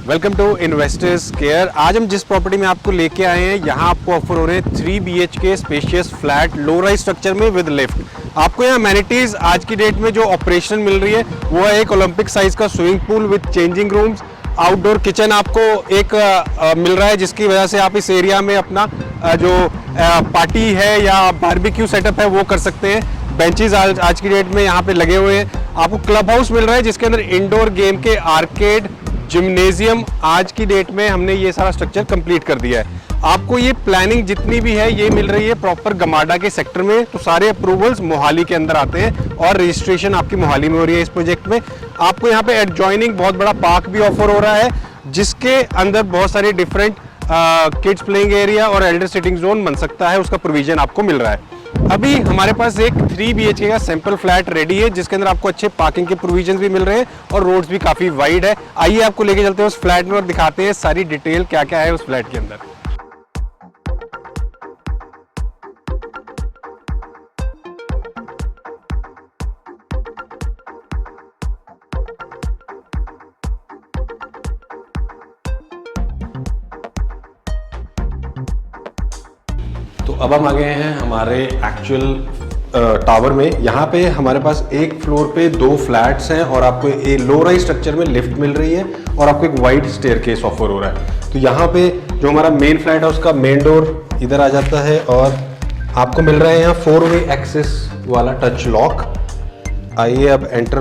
Welcome to investors care. आज हम जिस प्रॉपर्टी में आपको लेके आए हैं, यहाँ आपको ऑफर हो रहे हैं 3 BHK spacious flat low rise structure में विद लिफ्ट। आपको यहाँ अमेनिटीज आज की डेट में जो ऑपरेशन मिल रही है वो है एक ओलंपिक साइज का swimming pool with changing rooms, outdoor kitchen आपको एक मिल रहा है, जिसकी वजह से आप इस एरिया में अपना जो पार्टी है या बारबेक्यू सेटअप है वो कर सकते हैं। बेंचेस आज की डेट में यहाँ पे लगे हुए हैं। आपको क्लब हाउस मिल रहा है जिसके अंदर इंडोर गेम के आर्केड, जिम्नेजियम, आज की डेट में हमने ये सारा स्ट्रक्चर कंप्लीट कर दिया है। आपको ये प्लानिंग जितनी भी है ये मिल रही है प्रॉपर गमाडा के सेक्टर में, तो सारे अप्रूवल्स मोहाली के अंदर आते हैं और रजिस्ट्रेशन आपकी मोहाली में हो रही है इस प्रोजेक्ट में। आपको यहाँ पे एडजॉइनिंग बहुत बड़ा पार्क भी ऑफर हो रहा है, जिसके अंदर बहुत सारे डिफरेंट किड्स प्लेइंग एरिया और एल्डर सिटिंग जोन बन सकता है, उसका प्रोविजन आपको मिल रहा है। अभी हमारे पास एक 3 BHK का सैंपल फ्लैट रेडी है, जिसके अंदर आपको अच्छे पार्किंग के प्रोविजन भी मिल रहे हैं और रोड्स भी काफी वाइड है। आइए आपको लेके चलते हैं उस फ्लैट में और दिखाते हैं सारी डिटेल क्या क्या है उस फ्लैट के अंदर। तो अब हम आ गए हैं हमारे एक्चुअल टावर में। यहाँ पे हमारे पास एक फ्लोर पे 2 फ्लैट्स हैं और आपको ये लो राइज स्ट्रक्चर में लिफ्ट मिल रही है और आपको एक वाइड स्टेयरकेस ऑफर हो रहा है। तो यहाँ पे जो हमारा मेन फ्लैट है उसका मेन डोर इधर आ जाता है और आपको मिल रहा है यहाँ 4-वे एक्सेस वाला टच लॉक। आइए अब एंटर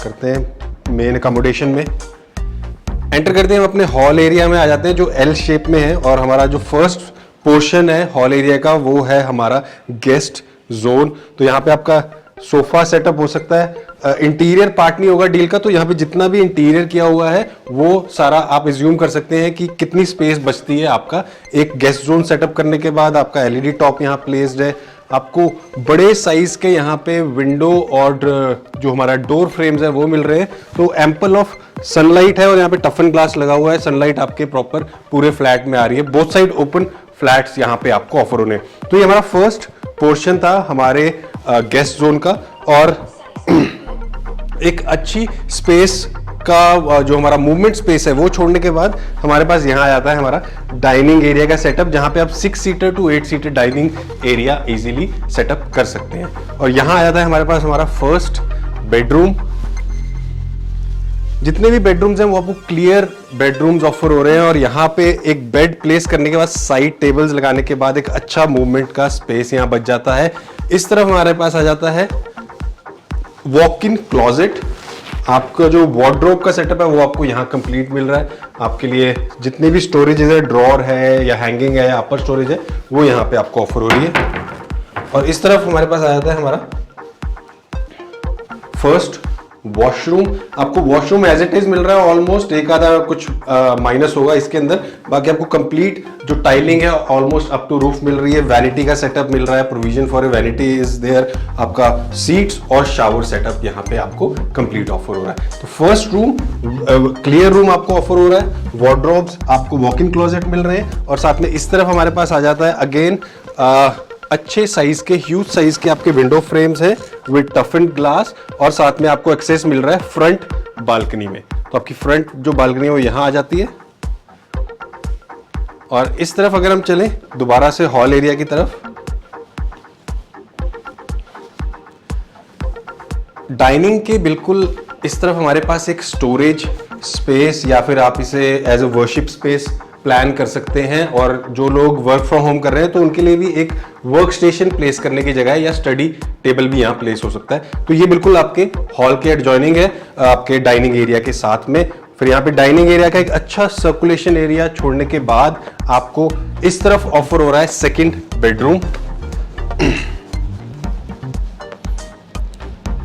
करते हैं मेन अकोमोडेशन में। एंटर करते हैं हम अपने हॉल एरिया में आ जाते हैं जो L शेप में है, और हमारा जो फर्स्ट पोर्शन है हॉल एरिया का वो है हमारा गेस्ट जोन। तो यहाँ पे आपका सोफा सेटअप हो सकता है, इंटीरियर पार्ट नहीं होगा डील का, तो यहाँ पे जितना भी इंटीरियर किया हुआ है वो सारा आप एज्यूम कर सकते हैं कि कितनी स्पेस बचती है आपका एक गेस्ट जोन सेटअप करने के बाद। आपका LED टॉप यहाँ प्लेस्ड है, आपको बड़े साइज के यहाँ पे विंडो और जो हमारा डोर फ्रेम्स है वो मिल रहे हैं। तो एम्पल ऑफ सनलाइट है और यहाँ पे टफन ग्लास लगा हुआ है, सनलाइट आपके प्रॉपर पूरे फ्लैट में आ रही है। बोथ साइड ओपन फ्लैट्स यहाँ पे आपको ऑफर होने। तो ये हमारा फर्स्ट पोर्शन था हमारे गेस्ट जोन का, और एक अच्छी स्पेस का जो हमारा मूवमेंट स्पेस है वो छोड़ने के बाद हमारे पास यहाँ आ जाता है हमारा डाइनिंग एरिया का सेटअप, जहाँ पे आप 6 seater to 8 seater dining area easily setup कर सकते हैं। और यहाँ आ जाता है हमारे पास हमारा फर्स्ट बेडरूम। जितने भी बेडरूम्स हैं वो आपको क्लियर बेडरूम्स ऑफर हो रहे हैं, और यहाँ पे एक बेड प्लेस करने के बाद साइड टेबल्स लगाने के बाद एक अच्छा मूवमेंट का स्पेस यहाँ बच जाता है। इस तरफ हमारे पास आ जाता है वॉक इन क्लोजेट। आपका जो वार्डरोब का सेटअप है वो आपको यहाँ कंप्लीट मिल रहा है। आपके लिए जितनी भी स्टोरेज है, ड्रॉर है या हैंगिंग है या अपर स्टोरेज है, वो यहाँ पे आपको ऑफर हो रही है। और इस तरफ हमारे पास आ जाता है हमारा फर्स्ट वॉशरूम। आपको वॉशरूम एज इट इज मिल रहा है ऑलमोस्ट, एक आधा कुछ माइनस होगा इसके अंदर, बाकी आपको कंप्लीट जो टाइलिंग है ऑलमोस्ट अप टू रूफ मिल रही है। वैनिटी का सेटअप मिल रहा है, provision for a vanity is there. आपका सीट्स और शावर सेटअप यहाँ पे आपको कंप्लीट ऑफर हो रहा है। तो फर्स्ट रूम क्लियर रूम आपको ऑफर हो रहा है, वार्डरोब्स आपको वॉक इन क्लोजेट मिल रहे हैं, और साथ में इस तरफ हमारे पास आ जाता है अगेन अच्छे साइज के, ह्यूज साइज के आपके विंडो फ्रेम्स हैं विद टफन ग्लास, और साथ में आपको एक्सेस मिल रहा है फ्रंट बालकनी में। तो आपकी फ्रंट जो बालकनी है वो यहां आ जाती है। और इस तरफ अगर हम चलें दोबारा से हॉल एरिया की तरफ, डाइनिंग के बिल्कुल इस तरफ हमारे पास एक स्टोरेज स्पेस या फिर आप इसे as a worship space plan कर सकते हैं। और जो लोग वर्क फ्रॉम होम कर रहे हैं तो उनके लिए भी एक वर्क स्टेशन प्लेस करने की जगह या स्टडी टेबल भी यहाँ प्लेस हो सकता है। तो ये बिल्कुल आपके हॉल के एडजॉइनिंग है आपके डाइनिंग एरिया के साथ में। फिर यहाँ पे डाइनिंग एरिया का एक अच्छा सर्कुलेशन एरिया छोड़ने के बाद आपको इस तरफ ऑफर हो रहा है second bedroom.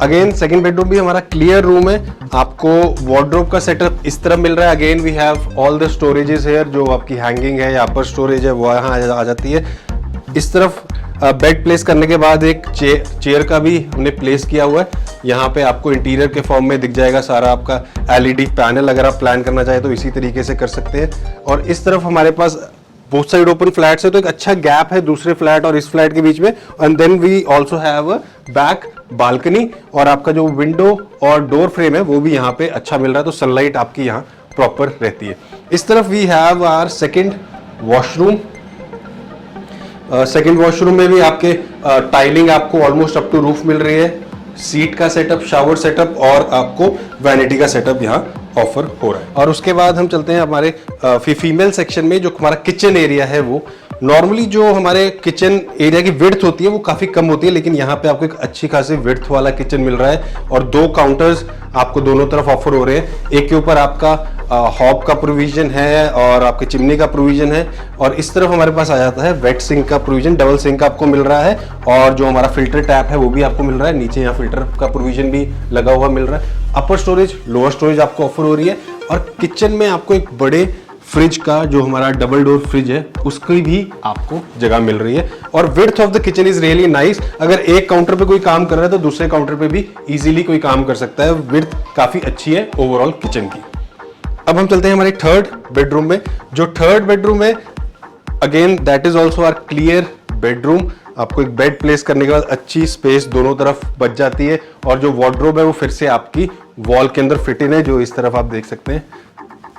Again second bedroom भी हमारा क्लियर रूम है, आपको वार्डरोब का सेटअप इस तरह मिल रहा है। Again we have all the storages here, जो आपकी हैंगिंग है या अपर स्टोरेज है वो यहाँ आ जाती है। इस तरफ बेड प्लेस करने के बाद एक चेयर का भी हमने प्लेस किया हुआ है। यहाँ पे आपको इंटीरियर के फॉर्म में दिख जाएगा सारा आपका एलईडी पैनल, अगर आप प्लान करना चाहे तो इसी तरीके से कर सकते हैं। और इस तरफ हमारे पास बोथ साइड ओपन फ्लैट्स है, तो एक अच्छा गैप है दूसरे फ्लैट और इस फ्लैट के बीच में। And then we also have a back balcony, और आपका जो विंडो और डोर फ्रेम है वो भी यहाँ पे अच्छा मिल रहा है, तो सनलाइट आपकी यहाँ प्रॉपर रहती है। इस तरफ we have our second washroom. Second washroom में भी आपके टाइलिंग आपको ऑलमोस्ट अप टू रूफ मिल रही है, सीट का सेटअप, शावर सेटअप और आपको वैनिटी का सेटअप यहाँ ऑफर हो रहा है। और उसके बाद हम चलते हैं हमारे फीमेल सेक्शन में, जो हमारा किचन एरिया है। वो नॉर्मली जो हमारे किचन एरिया की विड्थ होती है वो काफ़ी कम होती है, लेकिन यहाँ पे आपको एक अच्छी खासी विड्थ वाला किचन मिल रहा है और 2 काउंटर्स आपको दोनों तरफ ऑफर हो रहे हैं। एक के ऊपर आपका हॉब का प्रोविजन है और आपके चिमनी का प्रोविजन है, और इस तरफ हमारे पास आ जाता है वेट सिंक का प्रोविजन, डबल सिंक आपको मिल रहा है, और जो हमारा फिल्टर टैप है वो भी आपको मिल रहा है। नीचे यहाँ फिल्टर का प्रोविजन भी लगा हुआ मिल रहा है। अपर स्टोरेज, लोअर स्टोरेज आपको ऑफर हो रही है, और किचन में आपको एक बड़े फ्रिज का, जो हमारा डबल डोर फ्रिज है, उसकी भी आपको जगह मिल रही है। और width of the kitchen is really nice. अगर एक काउंटर पे कोई काम कर रहा है तो दूसरे काउंटर पे भी इजीली कोई काम कर सकता है। विड्थ काफी अच्छी है ओवरऑल किचन की। अब हम चलते हैं हमारे थर्ड बेडरूम में। जो थर्ड बेडरूम है, again that is also our clear bedroom. आपको एक बेड प्लेस करने के बाद अच्छी स्पेस दोनों तरफ बच जाती है, और जो वार्डरोब है वो फिर से आपकी वॉल के अंदर फिट इन है, जो इस तरफ आप देख सकते हैं।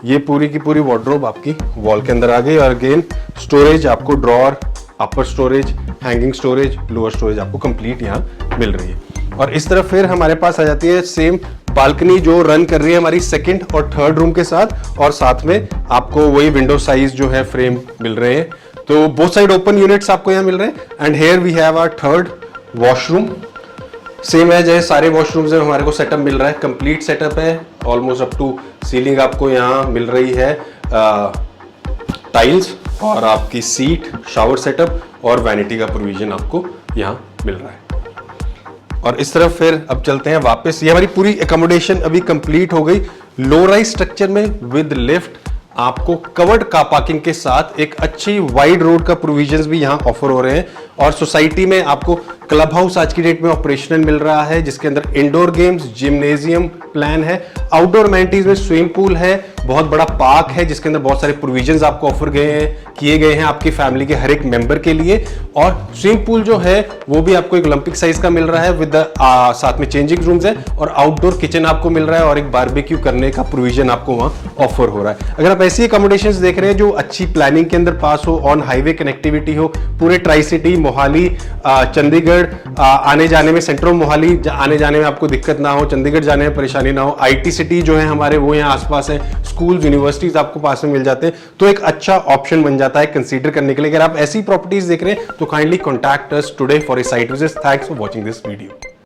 ये पूरी की पूरी वार्डरोब आपकी वॉल के अंदर आ गई, और अगेन स्टोरेज आपको drawer, upper storage, hanging storage, lower storage आपको कंप्लीट यहाँ मिल रही है। और इस तरफ फिर हमारे पास आ जाती है सेम बालकनी, जो रन कर रही है हमारी सेकंड और थर्ड रूम के साथ, और साथ में आपको वही विंडो साइज जो है फ्रेम मिल रहे हैं। तो बोथ साइड ओपन यूनिट्स आपको यहाँ मिल रहे हैं। And here we have our third washroom. Same है जैसे सारे वॉशरूम्स में हमारे को सेटअप मिल रहा है, कंप्लीट सेटअप है, ऑलमोस्ट अप टू सीलिंग आपको यहाँ मिल रही है, टाइल्स और आपकी सीट, शावर सेटअप और वैनिटी का प्रोविजन आपको यहाँ मिल रहा है। और इस तरफ फिर अब चलते हैं वापस। ये हमारी पूरी एकोमोडेशन अभी कंप्लीट हो गई। लो राइज स्ट्रक्चर में विद लिफ्ट, आपको कवर्ड कार पार्किंग के साथ एक अच्छी वाइड रोड का प्रोविजंस भी यहाँ ऑफर हो रहे हैं। और सोसाइटी में आपको क्लब हाउस आज की डेट में ऑपरेशनल मिल रहा है, जिसके अंदर इंडोर गेम्स, जिम्नेजियम प्लान है, आउटडोर एमेनिटीज में स्विमिंग पूल है, बहुत बड़ा पार्क है जिसके अंदर बहुत सारे प्रोविजंस आपको ऑफर किए गए हैं आपकी फैमिली के हर एक मेंबर के लिए। और स्विमिंग पूल जो है वो भी आपको एक ओलंपिक साइज का मिल रहा है, विद साथ में चेंजिंग रूम्स है, और आउटडोर किचन आपको मिल रहा है, और एक बारबेक्यू करने का प्रोविजन आपको वहाँ ऑफर हो रहा है। अगर आप ऐसी अकोमोडेशंस देख रहे हैं जो अच्छी प्लानिंग के अंदर पास हो, ऑन हाईवे कनेक्टिविटी हो, पूरे ट्राई सिटी, मोहाली, चंडीगढ़ आने जाने में, सेंट्रल मोहाली आने जाने में आपको दिक्कत ना हो, चंडीगढ़ जाने में परेशानी ना हो, आईटी सिटी जो है हमारे वो यहाँ आसपास है, स्कूल यूनिवर्सिटीज आपको पास में मिल जाते हैं, तो एक अच्छा ऑप्शन बन जाता है कंसीडर करने के लिए। अगर आप ऐसी प्रॉपर्टीज देख रहे हैं तो kindly contact us today for a site visit. Thanks for watching this video.